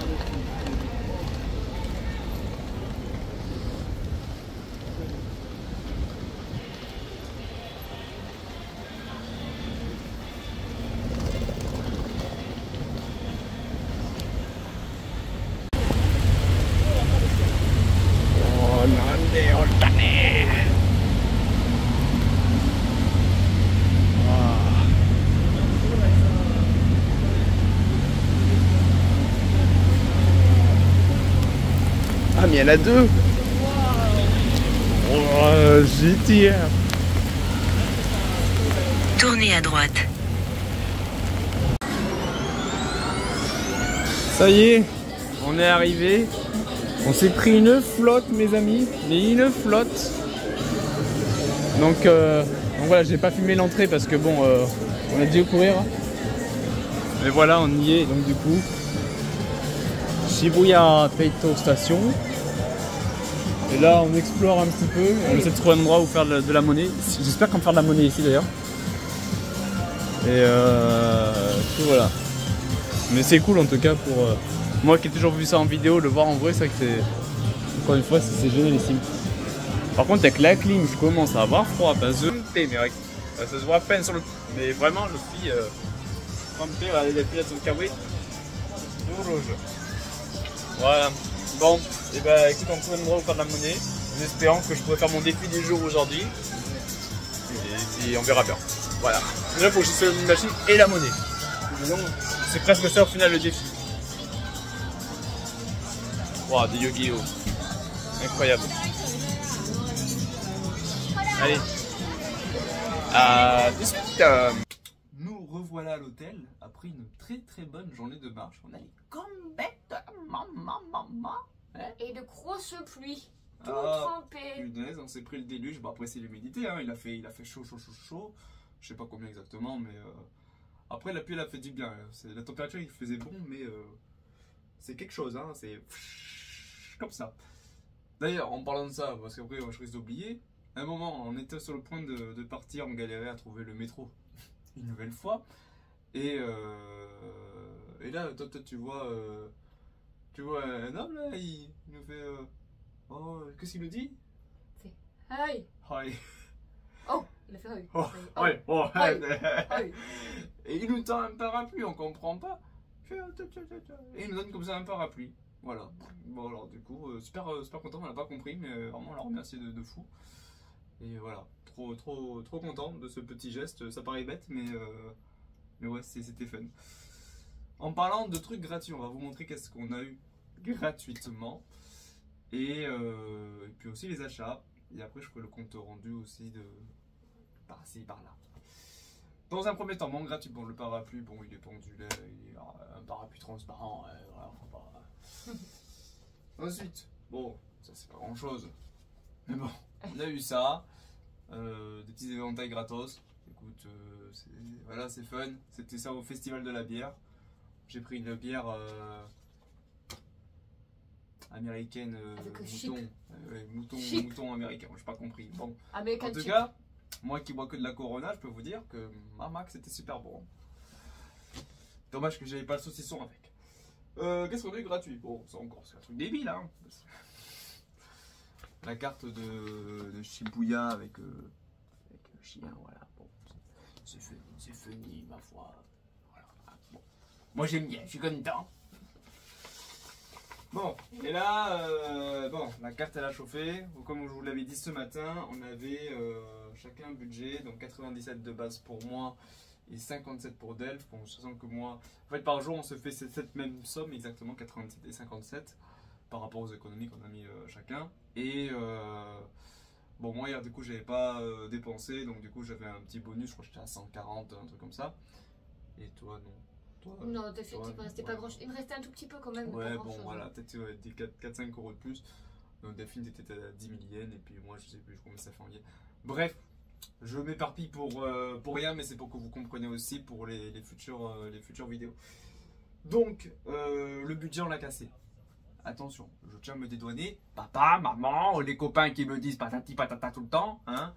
il y en a deux. Oh, GTR. Tournez à droite. Ça y est, on est arrivé. On s'est pris une flotte, mes amis, mais une flotte. Donc voilà, j'ai pas filmé l'entrée parce que bon, on a dû courir. Mais voilà, on y est. Donc du coup, Shibuya Peito Station. Et là, on explore un petit peu. On essaie de trouver un endroit où faire de la monnaie. J'espère qu'on va faire de la monnaie ici d'ailleurs. Et tout voilà. Mais c'est cool en tout cas pour moi qui ai toujours vu ça en vidéo, le voir en vrai, c'est vrai que c'est, encore une fois, c'est génialissime. Par contre avec la clim, je commence à avoir froid, parce que ça se voit à peine sur le... Mais vraiment, je suis trempé, les pilotes sont kawé, tout rouge. Voilà. Bon, et bah écoute, on trouve un endroit où faire de la monnaie, en espérant que je pourrai faire mon défi du jour aujourd'hui. Et on verra bien. Voilà. Déjà, il faut que je fasse une machine et la monnaie. C'est presque ça au final le défi. Wow, des Yu-Gi-Oh! Incroyable. Allez. À tout de suite. Nous revoilà à l'hôtel après une très bonne journée de marche. On allait complètement Et de grosses pluies. Tout Ah, trempé. punaise, on s'est pris le déluge. Bon, après c'est l'humidité, hein. Il a fait chaud. Je sais pas combien exactement, mais après la pluie elle a fait du bien. La température il faisait bon, mais c'est quelque chose, hein. C'est comme ça. D'ailleurs, en parlant de ça, parce qu'après je risque d'oublier, à un moment on était sur le point de partir, on galérait à trouver le métro une nouvelle fois. Et là, toi tu vois un homme là, il nous fait oh, qu'est-ce qu'il nous dit? Aïe. Hi. Oh, il a fait aïe. Oh, ouais, oh, Aïe. Aïe. Et il nous tend un parapluie, on comprend pas. Et il nous donne comme ça un parapluie. Voilà. Bon, alors du coup, super content, on n'a pas compris, mais vraiment on l'a remercié de fou. Et voilà, trop content de ce petit geste. Ça paraît bête, mais ouais, c'était fun. En parlant de trucs gratuits, on va vous montrer qu'est-ce qu'on a eu gratuitement. Et puis aussi les achats. Et après, je ferai le compte rendu aussi de par-ci, par-là. Dans un premier temps, mon gratuit, bon, le parapluie, bon, il est pendulaire, il est un parapluie transparent, voilà, faut pas... Ensuite, bon, ça c'est pas grand-chose, mais bon, on a eu ça, des petits éventails gratos. Écoute, voilà, c'est fun. C'était ça au festival de la bière. J'ai pris une bière américaine, mouton américain, j'ai pas compris. Bon, en tout cas, moi qui bois que de la Corona, je peux vous dire que ma Mac c'était super bon. Dommage que j'avais pas le saucisson avec. Qu'est-ce qu'on a eu gratuit? Bon, ça encore, c'est un truc débile, hein. La carte de Shibuya avec le chien, voilà. Bon, c'est funny, ma foi. Voilà. Bon. Moi j'aime bien, je suis content. Bon, et là, bon, la carte elle a chauffé. Comme je vous l'avais dit ce matin, on avait chacun un budget, donc 97 de base pour moi et 57 pour Delph. Bon, sachant que moi, en fait par jour on se fait cette même somme, exactement 87 et 57 par rapport aux économies qu'on a mis chacun. Et bon, moi hier du coup j'avais pas dépensé, donc du coup j'avais un petit bonus, je crois que j'étais à 140, un truc comme ça. Et toi non? Non, il me restait pas grand chose. Il me restait un tout petit peu quand même. Ouais, bon, voilà, peut-être 4-5 euros de plus. Donc Delphine était à 10 000 yens, et puis moi je sais plus combien ça fait en yens. Bref, je m'éparpille pour rien, mais c'est pour que vous compreniez aussi pour les futures vidéos. Donc, le budget on l'a cassé. Attention, je tiens à me dédouaner. Papa, maman, les copains qui me disent patati patata tout le temps, hein,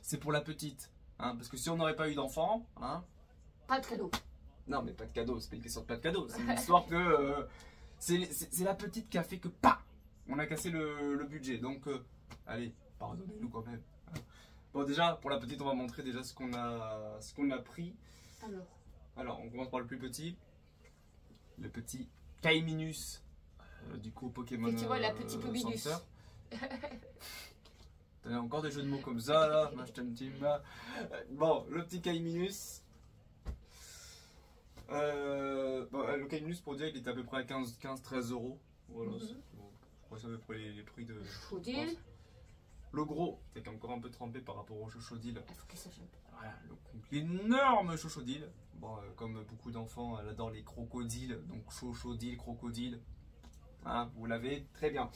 c'est pour la petite. Hein, parce que si on n'aurait pas eu d'enfant, hein, pas de cadeau. Non, mais pas de cadeau, c'est pas une question de pas de cadeau. C'est une histoire que c'est la petite qui a fait que on a cassé le budget. Donc, allez, pardonnez-nous quand même. Bon, déjà, pour la petite, on va montrer déjà ce qu'on a pris. Alors, on commence par le plus petit. Le petit Kaiminus. Du coup, Pokémon. Tu vois, la petite Pominus. T'as encore des jeux de mots comme ça, là. Bon, le petit Kaiminus. Bon, le Kaiminus, pour dire, il était à peu près à 15-13 euros. Voilà, bon, c'est à peu près les prix de. Chaudil. Le gros, c'est encore un peu trempé par rapport au chochodil. Il faut qu'il sache un peu. Voilà, l'énorme chochodil. Bon, comme beaucoup d'enfants, elle adore les crocodiles, donc chochodil, crocodile. Hein, vous l'avez, très bien.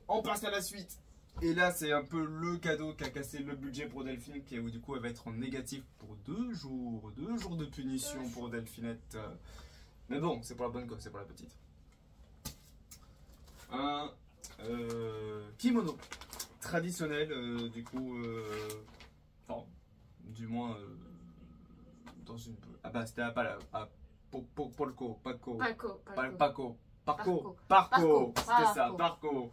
On passe à la suite. Et là, c'est un peu le cadeau qui a cassé le budget pour Delphine, qui du coup, elle va être en négatif pour 2 jours. 2 jours de punition pour Delphinette. Mais bon, c'est pour la bonne cause, c'est pour la petite. Un kimono traditionnel, du coup, enfin, du moins dans une. Ah bah, c'était à Polko, Parco, c'était ça, Parco.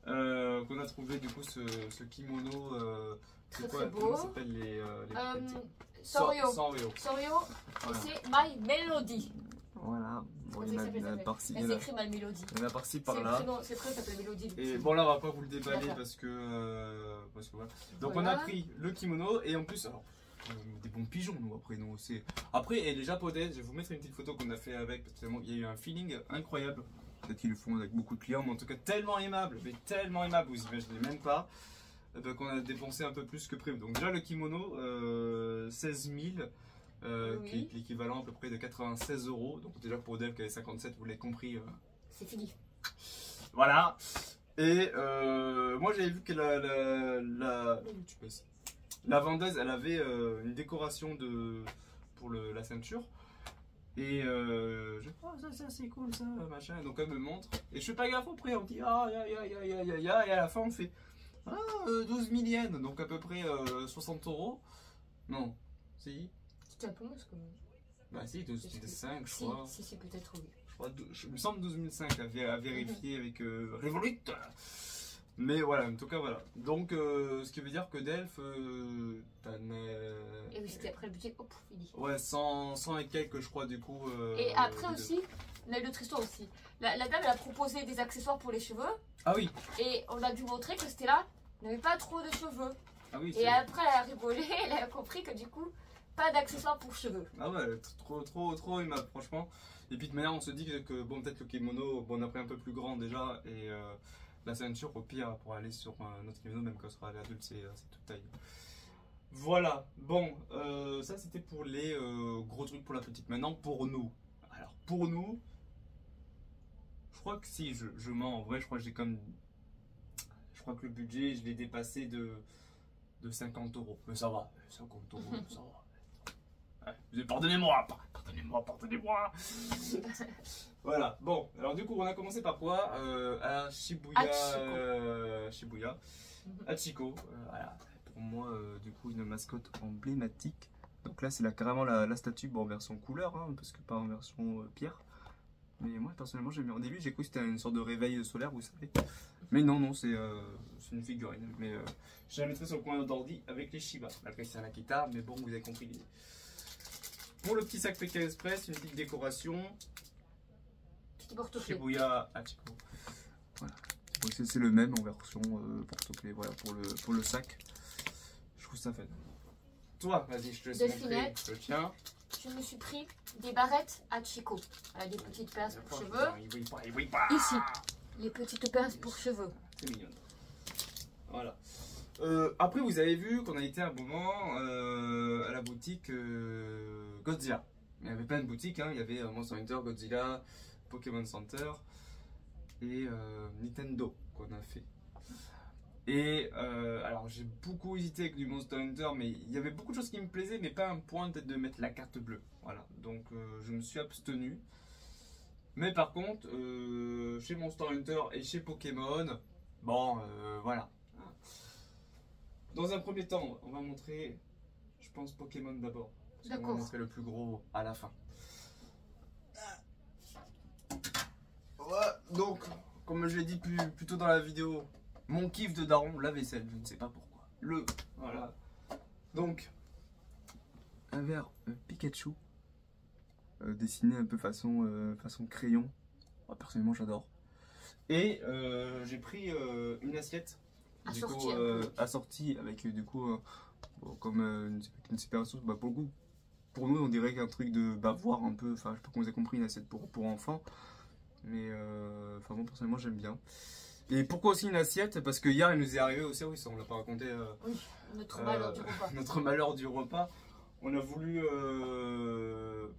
Qu'on a trouvé du coup ce kimono Très quoi, très beau. comment s'appelle les Soryo. Soryo. Soryo, Voilà. et c'est My Melody. Voilà, bon, il y en a par-ci, Elle s'écrit My Melody. il y en a par-ci par-là. C'est prénom s'appelle Melody. Et bon là on va pas vous le déballer D'accord. parce que voilà. Donc Voilà. on a pris le kimono et en plus alors des bons pigeons nous après nous c'est après et les japonaises, je vais vous mettre une petite photo qu'on a fait avec parce qu'il y a eu un feeling incroyable. Peut-être qu'ils le font avec beaucoup de clients, mais en tout cas tellement aimable, vous imaginez même pas, qu'on a dépensé un peu plus que prévu. Donc déjà le kimono, 16 000, Oui. qui est l'équivalent à peu près de 96 €. Donc déjà pour Dev qui avait 57, vous l'avez compris. C'est fini. Voilà. Et moi j'avais vu que la vendeuse, elle avait une décoration pour la ceinture. Et je dis, oh, ça c'est cool ça, machin. Donc elle me montre. Et je fais pas gaffe au prix. On me dit, ah, et à la fin on fait, 12 000 yens. Donc à peu près 60 €. Non, si. Tu te penses que. Bah si, 12 500 je crois. Si, peut-être oui. Je crois, il me semble 12 500 à vérifier avec Revolut. Mais voilà, en tout cas voilà. Donc ce qui veut dire que Delph, Et oui, c'était après le budget. Hop, fini. ouais, 100 et quelques, je crois, du coup. Et après aussi, on a une autre histoire aussi. La dame, elle a proposé des accessoires pour les cheveux. Ah oui, Et on a dû montrer que c'était là, il n'y avait pas trop de cheveux. ah oui. Et après, elle a rigolé, elle a compris que du coup, pas d'accessoires pour cheveux. Ah ouais, trop aimable, franchement. Et puis de manière, on se dit que bon, peut-être le kimono, bon, on a pris un peu plus grand déjà. Et la ceinture, au pire, pour aller sur un autre kimono, même quand on sera adulte, c'est toute taille. Voilà, bon, ça c'était pour les gros trucs pour la petite. Maintenant, pour nous. Alors, pour nous, je crois que si, je mens. En vrai, je crois que j'ai comme. Je crois que le budget, je l'ai dépassé de 50 €. Mais ça va, 50 €, ça va. Ouais, pardonnez-moi. Voilà, bon, alors du coup, on a commencé par quoi? À Shibuya. Shibuya. Hachiko. Voilà. Pour moi, du coup, une mascotte emblématique. Donc là, c'est carrément la statue, bon, en version couleur, hein, parce que pas en version pierre. Mais moi, personnellement, j'aime bien. Au début, j'ai cru que c'était une sorte de réveil solaire, vous savez. Mais non, c'est une figurine. Mais je la mettrai sur le coin d'ordi avec les Shiba. Après, c'est un Akita, mais bon, vous avez compris l'idée. Pour le petit sac Pékin Express, une petite décoration. Petit porte-clés. Shibuya Hachiko. Voilà. C'est le même en version porte-clés. Voilà, pour le sac. Je trouve ça fun. Toi, vas-y, je te laisse montrer. Je tiens. Je me suis pris des barrettes à Chico. Des petites pinces pour cheveux. Il brille pas. Ici, les petites pinces pour cheveux. C'est mignon. Voilà. Après, vous avez vu qu'on a été un moment à la boutique Godzilla. Il y avait plein de boutiques. Hein. Il y avait Monster Hunter, Godzilla, Pokémon Center et Nintendo qu'on a fait. Et alors j'ai beaucoup hésité avec du Monster Hunter, mais il y avait beaucoup de choses qui me plaisaient, mais pas un point peut-être de mettre la carte bleue. Voilà, donc je me suis abstenu. Mais par contre, chez Monster Hunter et chez Pokémon, bon, voilà. Dans un premier temps, on va montrer, je pense, Pokémon d'abord. On va montrer le plus gros à la fin. Ouais, donc, comme je l'ai dit plus tôt dans la vidéo, mon kiff de daron, la vaisselle, je ne sais pas pourquoi. Voilà. Donc, un verre Pikachu, dessiné un peu façon crayon. Oh, personnellement, j'adore. Et j'ai pris une assiette, du coup, assortie avec du coup, bon, comme une séparation. Bah, pour nous, on dirait qu'un truc de bavoir un peu. Enfin, je sais pas comment vous avez compris, une assiette pour enfants. Mais enfin, moi personnellement, j'aime bien. Et pourquoi aussi une assiette? Parce que hier il nous est arrivé aussi, oui, ça on l'a pas raconté. Oui, notre malheur du repas. Notre malheur du repas. On a voulu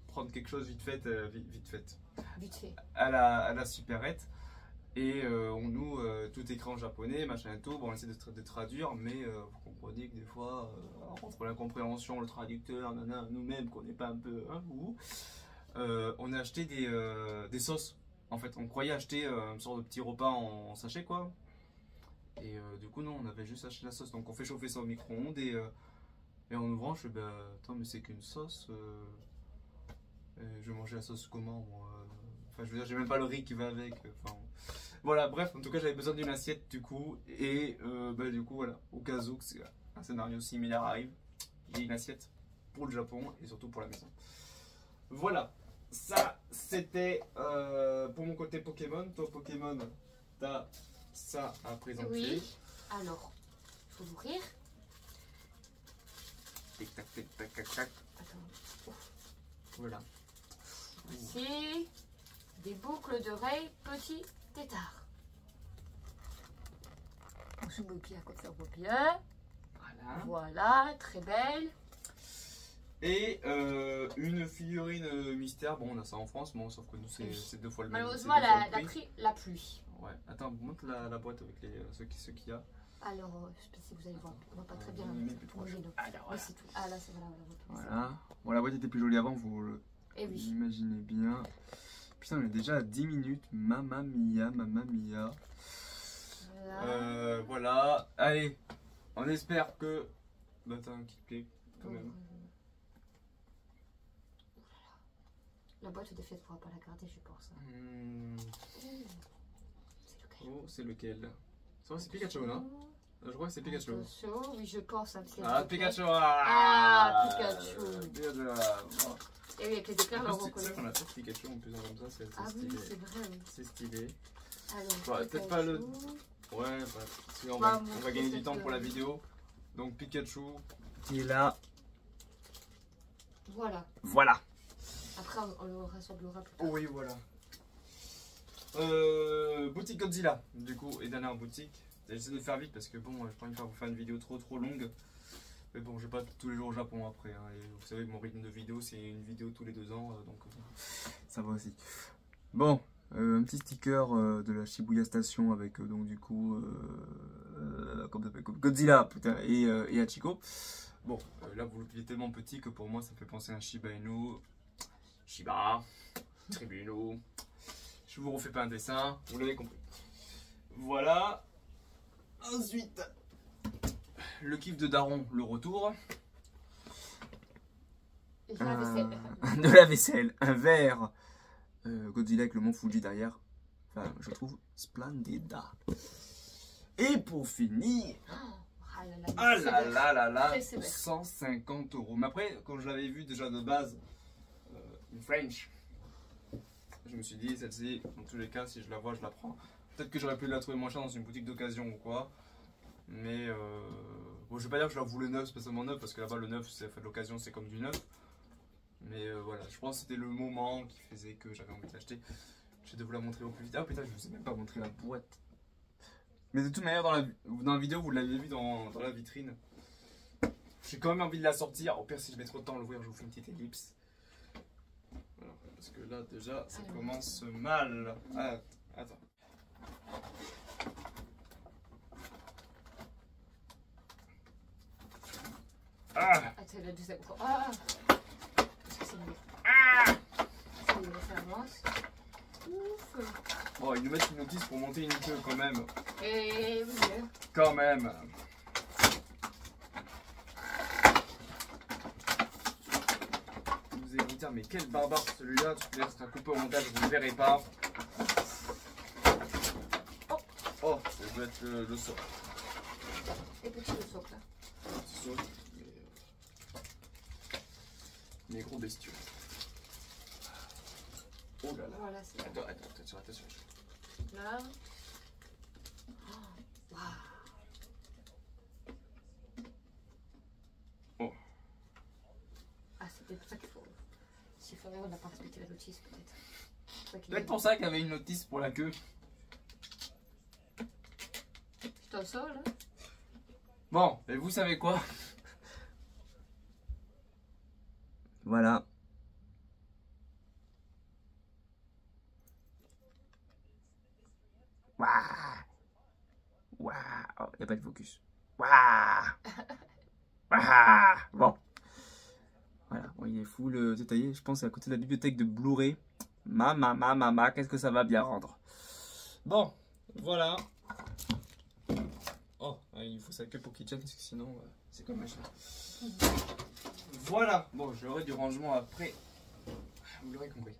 prendre quelque chose vite fait, Vite fait. à la supérette. Et nous, tout écrit en japonais, machin et tout. Bon, on essaie de traduire, mais vous comprenez que des fois, entre l'incompréhension, le traducteur, nous-mêmes, qu'on n'est pas un peu on a acheté des sauces. En fait, on croyait acheter une sorte de petit repas en sachet, quoi. Et du coup, non, on avait juste acheté la sauce. Donc, on fait chauffer ça au micro-ondes et en ouvrant, je fais, bah, attends, mais c'est qu'une sauce. Je vais manger la sauce comment, moi? Enfin, je veux dire, j'ai même pas le riz qui va avec. Enfin, voilà, bref, en tout cas, j'avais besoin d'une assiette du coup. Et bah, du coup, voilà, au cas où un scénario similaire arrive, j'ai une assiette pour le Japon et surtout pour la maison. Voilà, ça c'était pour mon côté Pokémon. Toi, Pokémon, t'as ça à présenter. Oui, alors, il faut l'ouvrir. Tic tac, tic tac, tac, tac. Attends. Voilà. Voici des boucles d'oreilles petit tétard. On se voit bien comme ça, on voit bien. Voilà. Voilà, très belle. Et une figurine mystère. Bon, on a ça en France, bon, sauf que nous, c'est deux fois le même. Malheureusement, elle a pris la pluie. Ouais, attends, montre la boîte avec ce qu'il y a. Alors, je sais pas si vous allez voir, on voit pas très bien. Alors, voilà. C'est tout. Ah là, c'est Voilà. Bon, la boîte était plus jolie avant, vous Et oui. l'imaginez bien. Putain, on est déjà à 10 minutes. Mamma mia, mamma mia. Voilà. Voilà. Allez, on espère que. Bah, t'as un kick quand même. La boîte de fête, on pourra pas la garder, je pense. C'est lequel? Oh, c'est lequel? C'est Pikachu, non? Je crois que c'est Pikachu. Oui, je pense. Pikachu! Pikachu! Et oui, avec les éclairs, on reconnaît. C'est vrai qu'on a peut-être Pikachu en plus comme ça, c'est stylé. Oui, c'est vrai. C'est stylé. Alors, peut-être pas le. Ouais, on va gagner du temps pour la vidéo. Donc Pikachu qui est là. Voilà. Après, on le rassemblera plus tard. Oui, voilà. Boutique Godzilla, du coup, et dernière boutique. J'essaie de faire vite parce que bon, je ne pas vous faire une vidéo trop longue. Mais bon, je vais pas tous les jours au Japon après. Hein, et vous savez que mon rythme de vidéo, c'est une vidéo tous les 2 ans. Donc ça va aussi. Bon, un petit sticker de la Shibuya Station avec donc du coup Godzilla putain, et Hachiko. Bon, là vous il est tellement petit que pour moi ça me fait penser à un Shiba Inu. Shiba, Tribuno. Je vous refais pas un dessin, vous l'avez compris. Voilà. Ensuite, le kiff de Daron, le retour. Et la vaisselle. De la vaisselle, un verre. Godzilla avec le mont Fuji derrière. Enfin, je trouve splendida. Et pour finir. Ah là là, 150 €. Mais après, quand je l'avais vu déjà de base, une French, je me suis dit, celle-ci, dans tous les cas, si je la vois, je la prends. Peut-être que j'aurais pu la trouver moins chère dans une boutique d'occasion ou quoi. Mais bon, je vais pas dire que je la voulais neuve, spécialement neuve, parce que là-bas, le neuf, c'est fait de l'occasion, c'est comme du neuf. Mais voilà, je pense que c'était le moment qui faisait que j'avais envie de l'acheter. Je vais vous la montrer au plus vite. Ah putain, je vous ai même pas montré la boîte. Mais de toute manière, dans la vidéo, vous l'avez vu dans la vitrine. J'ai quand même envie de la sortir. Au pire, si je mets trop de temps à l'ouvrir, je vous fais une petite ellipse. Voilà, parce que là, déjà, ça commence mal. Ah, attends. Ah! C'est la deuxième fois. Ah! C'est mieux. Ah! Ça avance. Ouf! Bon, ils nous mettent une notice pour monter une queue quand même. Et oui. Quand même. Vous allez vous dire, mais quel barbare celui-là, tu peux être coupé au montage, vous ne verrez pas. Oh, ça doit être le socle. Et petit le socle. Petit socle, mais gros bestiaux. Oh là là. Voilà, c'est Attends, attention. là. Waouh. Oh. Ah, c'est peut-être pour ça qu'il faut. S'il faudrait, on n'a pas respecté la notice, peut-être. Peut-être pour ça qu'il y avait une notice pour la queue. au sol. Hein. Bon, et vous savez quoi? Voilà. Waouh. Waouh. Oh, il n'y a pas de focus. Waouh. Waouh. Bon. Voilà, bon, il est full détaillé. Je pense à côté de la bibliothèque de Blu-ray. Mama, qu'est-ce que ça va bien rendre. Bon, voilà. Oh, il faut sa queue pour Kitchen, parce que sinon, c'est comme machin. Voilà. Bon, j'aurai du rangement après. Vous l'aurez compris.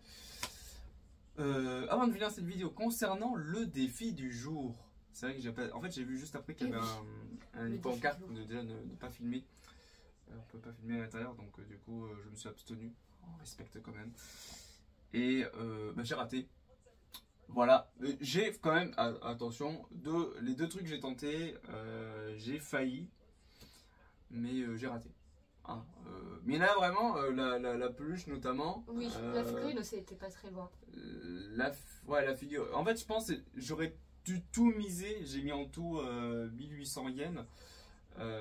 Avant de finir cette vidéo, concernant le défi du jour. C'est vrai que j'ai pas... En fait, j'ai vu juste après qu'il y avait une pancarte de déjà ne pas filmer. On peut pas filmer à l'intérieur, donc du coup, je me suis abstenu. On respecte quand même. Et bah, j'ai raté. Voilà. J'ai quand même, attention, les deux trucs que j'ai tenté, j'ai failli, mais j'ai raté. Hein, mais là, vraiment, la peluche notamment. Oui, la figurine c'était pas très loin. Ouais, la figure. En fait, je pense que j'aurais dû tout miser. J'ai mis en tout 1800 yens.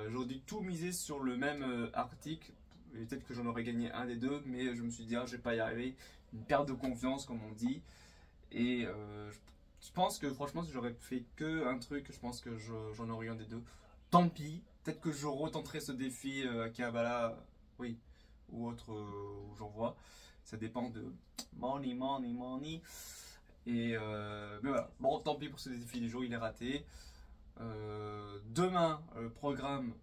J'aurais dû tout miser sur le même article. Peut-être que j'en aurais gagné un des deux, mais je me suis dit, ah, je vais pas y arriver. Une perte de confiance, comme on dit. Et je pense que franchement, si j'aurais fait que un truc, je pense que j'en aurais eu un des deux. Tant pis. Peut-être que je retenterai ce défi à Kabbalah, oui, ou autre où j'en vois. Ça dépend de money. Et mais voilà. Bon, tant pis pour ce défi du jour, il est raté. Demain, programme,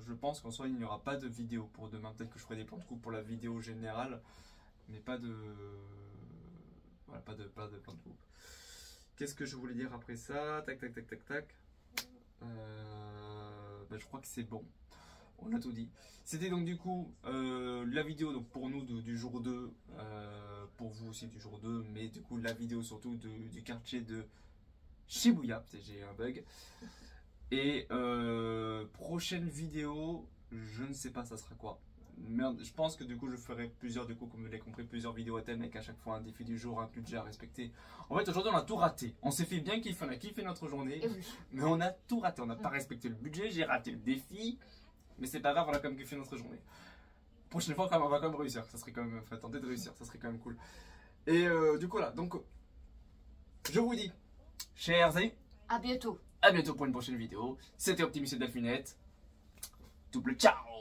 je pense qu'en soi il n'y aura pas de vidéo pour demain. Peut-être que je ferai des plans de coupe pour la vidéo générale, mais pas de voilà, pas de plan de coupe. Qu'est-ce que je voulais dire après ça? Tac. Ben, je crois que c'est bon. On a tout dit. C'était donc du coup la vidéo donc pour nous du jour 2, pour vous aussi du jour 2, mais du coup la vidéo surtout du quartier de Shibuya. J'ai un bug. Et prochaine vidéo, je ne sais pas ça sera quoi. Merde, je pense que du coup je ferai plusieurs, du coup comme vous l'avez compris, plusieurs vidéos à thème avec à chaque fois un défi du jour, un budget à respecter. En fait aujourd'hui on a tout raté. On s'est fait bien kiffer, on a kiffé notre journée, mais on a tout raté. On n'a pas respecté le budget, j'ai raté le défi, mais c'est pas grave, on a quand même kiffé notre journée. Prochaine fois on va quand même réussir, ça serait quand même, enfin tenter de réussir, ça serait quand même cool. Et du coup là, donc je vous dis, chers amis, à bientôt. À bientôt pour une prochaine vidéo. C'était Optimus et Delphinette. Double ciao.